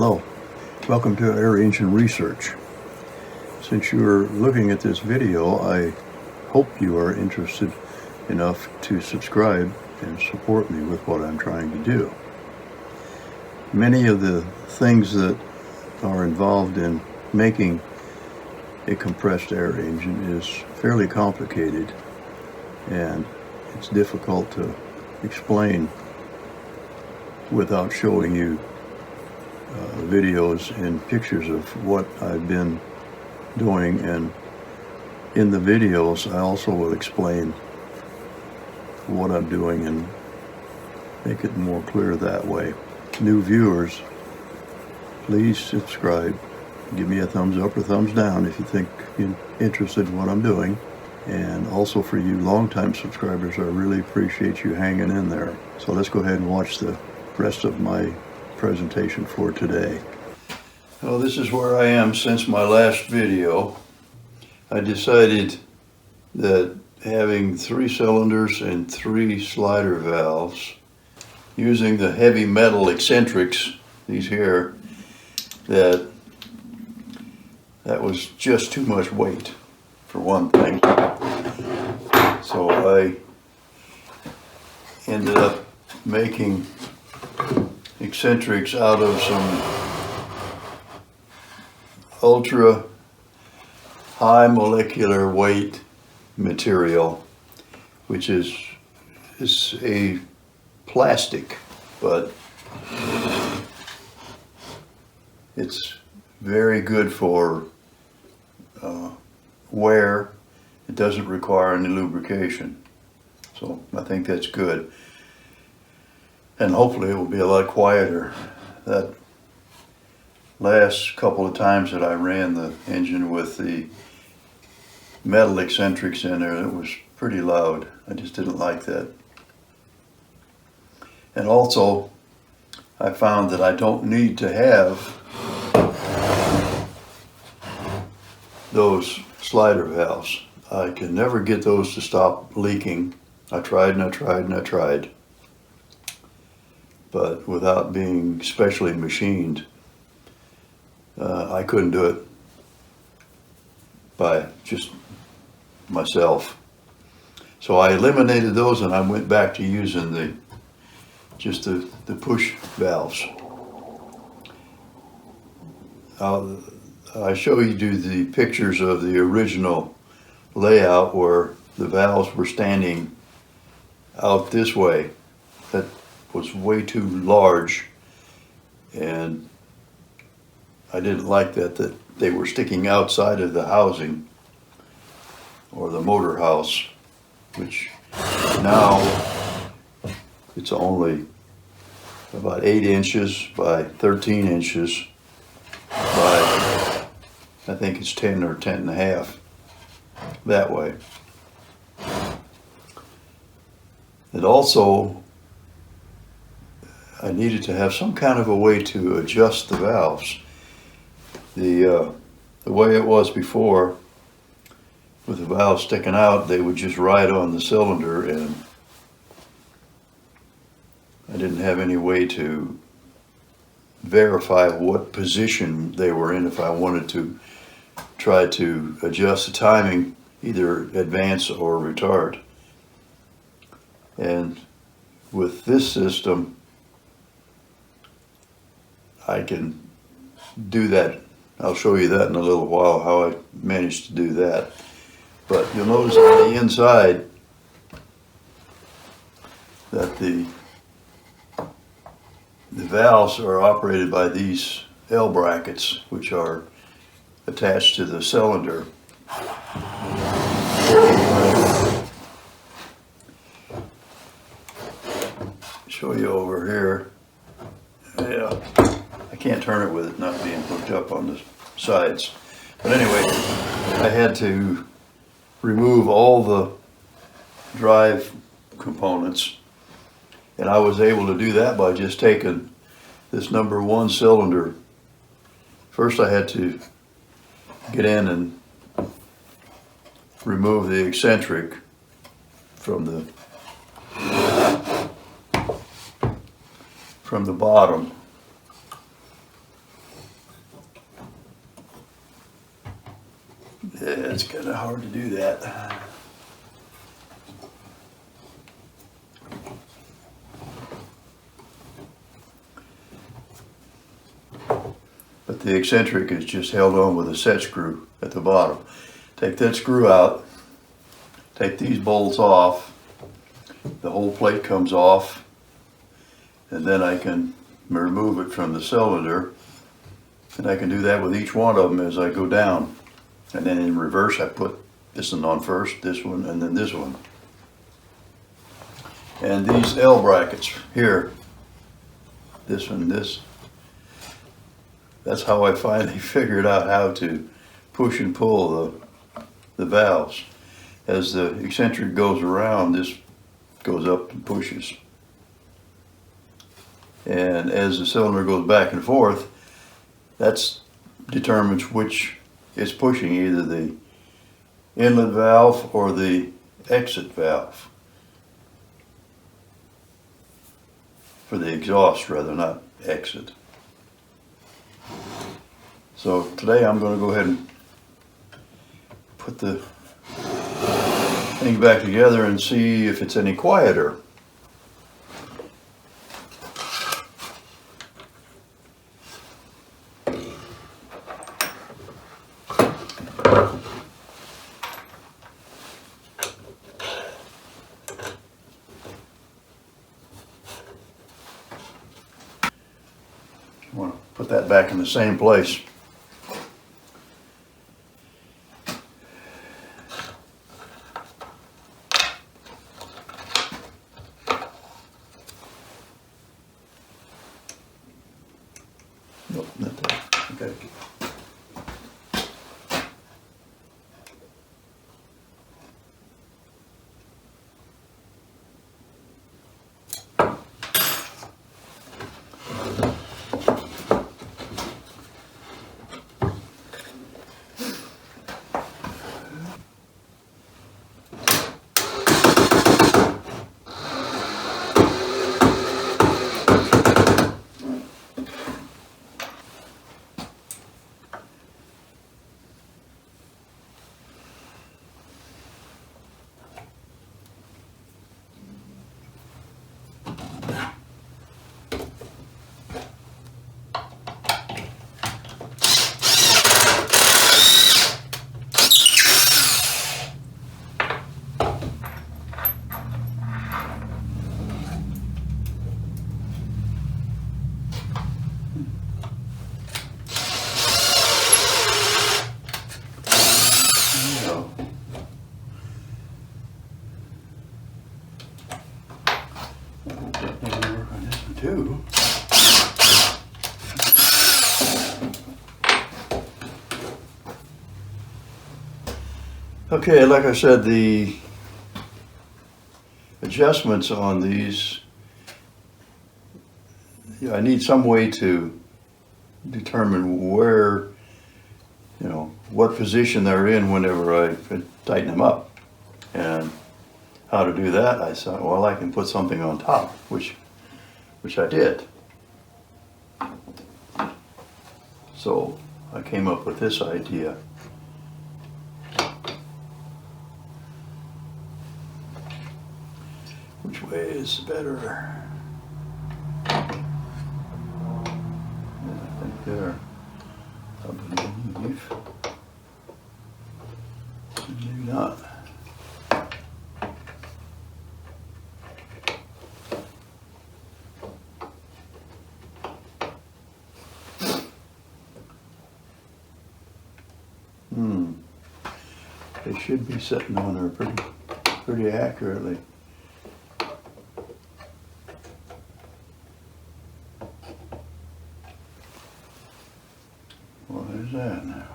Hello, welcome to Air Engine Research. Since you are looking at this video, I hope you are interested enough to subscribe and support me with what I'm trying to do. Many of the things that are involved in making a compressed air engine is fairly complicated, and it's difficult to explain without showing you videos and pictures of what I've been doing. And in the videos I also will explain what I'm doing and make it more clear that way. New viewers, please subscribe. Give me a thumbs up or thumbs down if you think you're interested in what I'm doing. And also for you longtime subscribers, I really appreciate you hanging in there. So let's go ahead and watch the rest of my presentation for today. Well, this is where I am since my last video. I decided that having 3 cylinders and 3 slider valves, using the heavy metal eccentrics, these here, that was just too much weight for one thing. So I ended up making eccentrics out of some ultra high molecular weight material, which is a plastic, but it's very good for wear. It doesn't require any lubrication, so I think that's good. And hopefully it will be a lot quieter. That last couple of times that I ran the engine with the metal eccentrics in there, it was pretty loud. I just didn't like that. And also, I found that I don't need to have those slider valves. I can never get those to stop leaking. I tried and I tried and I tried. But without being specially machined, I couldn't do it by just myself. So I eliminated those and I went back to using just the push valves. I show you the pictures of the original layout where the valves were standing out this way. That was way too large, and I didn't like that they were sticking outside of the housing or the motor house, which now it's only about 8 inches by 13 inches by, I think it's 10 or 10 and a half that way. And also I needed to have some kind of a way to adjust the valves. The way it was before, with the valves sticking out, they would just ride on the cylinder, and I didn't have any way to verify what position they were in if I wanted to try to adjust the timing, either advance or retard. And with this system, I can do that. I'll show you that in a little while, how I managed to do that. But you'll notice on the inside that the valves are operated by these L brackets, which are attached to the cylinder. Show you over here. Yeah, I can't turn it with it not being hooked up on the sides. But anyway, I had to remove all the drive components, and I was able to do that by just taking this number 1 cylinder. First I had to get in and remove the eccentric from the bottom. Yeah, it's kind of hard to do that. But the eccentric is just held on with a set screw at the bottom. Take that screw out, take these bolts off, the whole plate comes off, and then I can remove it from the cylinder, and I can do that with each one of them as I go down. And then in reverse, I put this one on first, this one, and then this one. And these L brackets here, this one, this, that's how I finally figured out how to push and pull the valves. As the eccentric goes around, this goes up and pushes. And as the cylinder goes back and forth, that determines which is pushing, either the inlet valve or the exit valve. For the exhaust rather, not exit. So today I'm going to go ahead and put the thing back together and see if it's any quieter. I want to put that back in the same place. Nope, not that. Okay. Too. Okay, like I said, the adjustments on these, I need some way to determine where, what position they're in whenever I tighten them up. And how to do that, I thought, well, I can put something on top, which I did. So I came up with this idea. Which way is better? Yeah, I think there. I believe. Maybe not. They should be sitting on there pretty accurately. What is that now?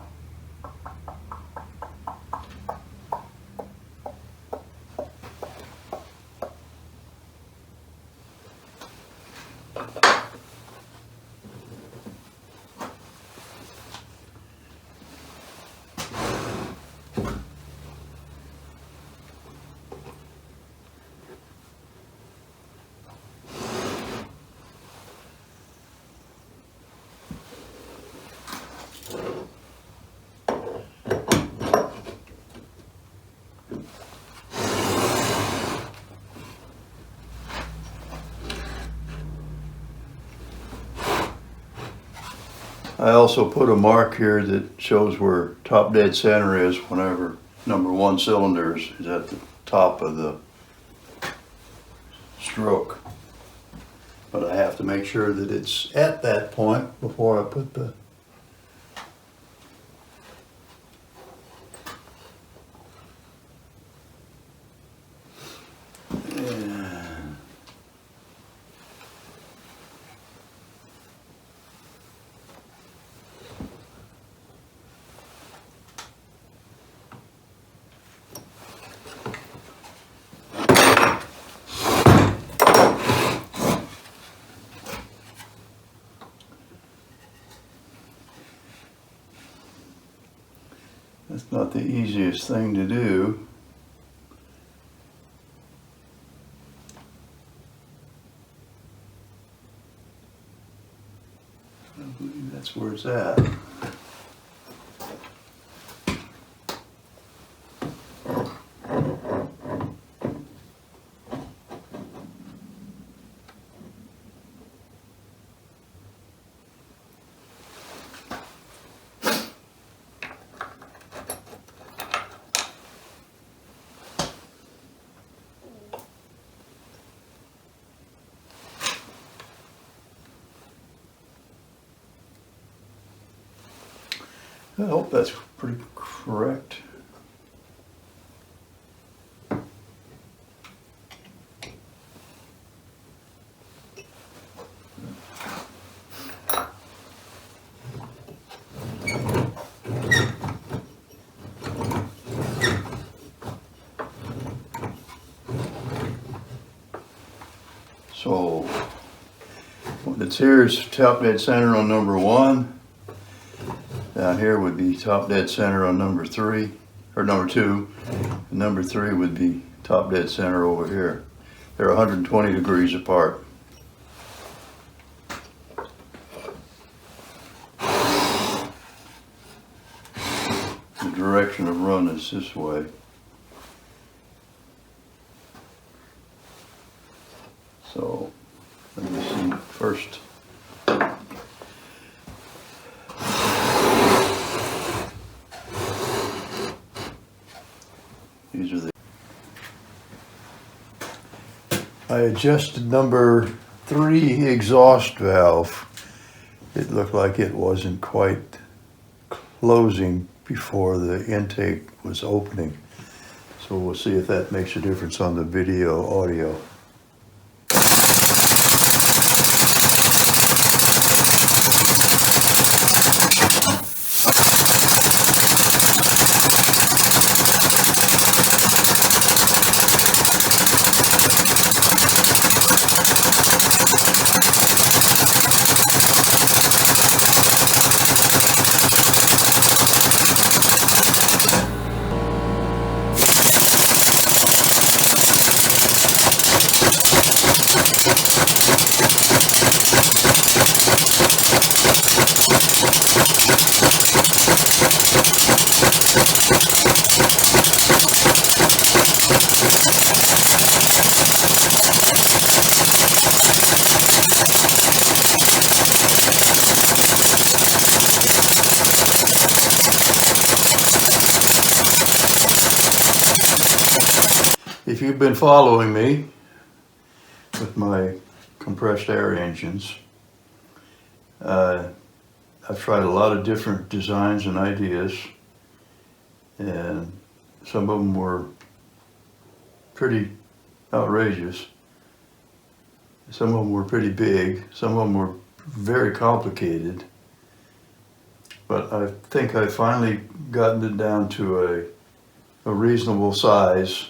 I also put a mark here that shows where top dead center is whenever number 1 cylinder is at the top of the stroke. But I have to make sure that it's at that point before I put the That's not the easiest thing to do. I believe that's where it's at. I hope that's pretty correct. So when it's here is top dead center on number 1. Down here would be top dead center on number 3, or number 2. And number 3 would be top dead center over here. They're 120 degrees apart. The direction of run is this way. So, let me see first. These are the. I adjusted number 3 exhaust valve. It looked like it wasn't quite closing before the intake was opening. So we'll see if that makes a difference on the video audio. If you've been following me with my compressed air engines, I've tried a lot of different designs and ideas, and some of them were pretty outrageous. Some of them were pretty big, some of them were very complicated, but I think I've finally gotten it down to a reasonable size.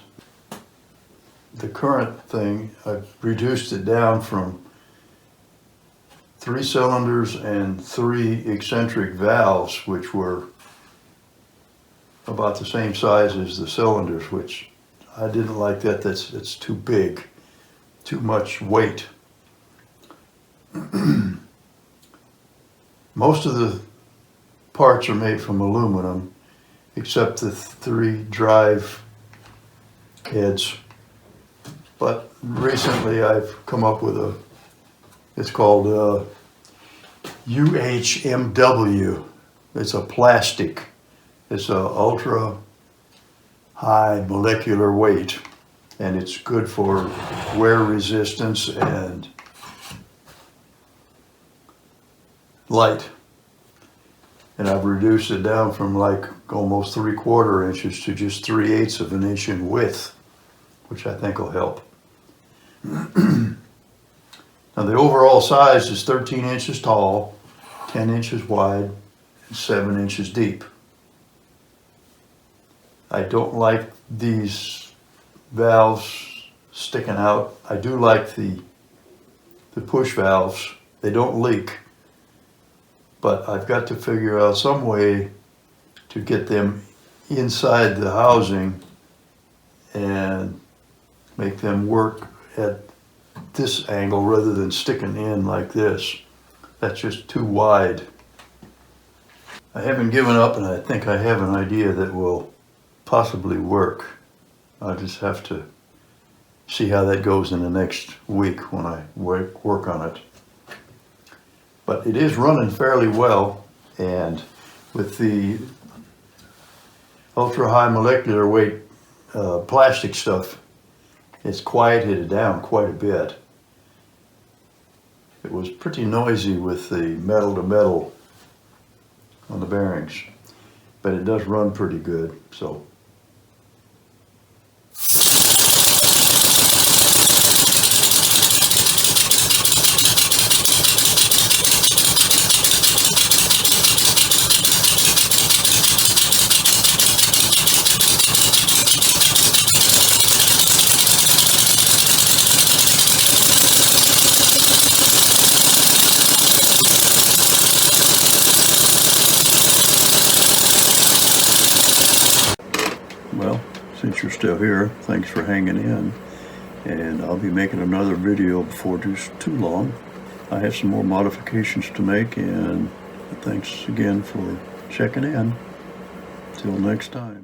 The current thing, I've reduced it down from 3 cylinders and 3 eccentric valves, which were about the same size as the cylinders, which I didn't like that. That's too big, too much weight. Most of the parts are made from aluminum, except the 3 drive heads. But recently I've come up with it's called UHMW. It's a plastic. It's a ultra high molecular weight, and it's good for wear resistance and light. And I've reduced it down from like almost 3/4 inches to just 3/8 of an inch in width, which I think will help. Now the overall size is 13 inches tall, 10 inches wide, and 7 inches deep. I don't like these valves sticking out. I do like the push valves. They don't leak, but I've got to figure out some way to get them inside the housing and make them work at this angle rather than sticking in like this. That's just too wide. I haven't given up, and I think I have an idea that will possibly work. I just have to see how that goes in the next week when I work on it. But it is running fairly well, and with the ultra high molecular weight plastic stuff, it's quieted it down quite a bit. It was pretty noisy with the metal to metal on the bearings, but it does run pretty good. So well, since you're still here, thanks for hanging in, and I'll be making another video before too long. I have some more modifications to make, and thanks again for checking in. Till next time.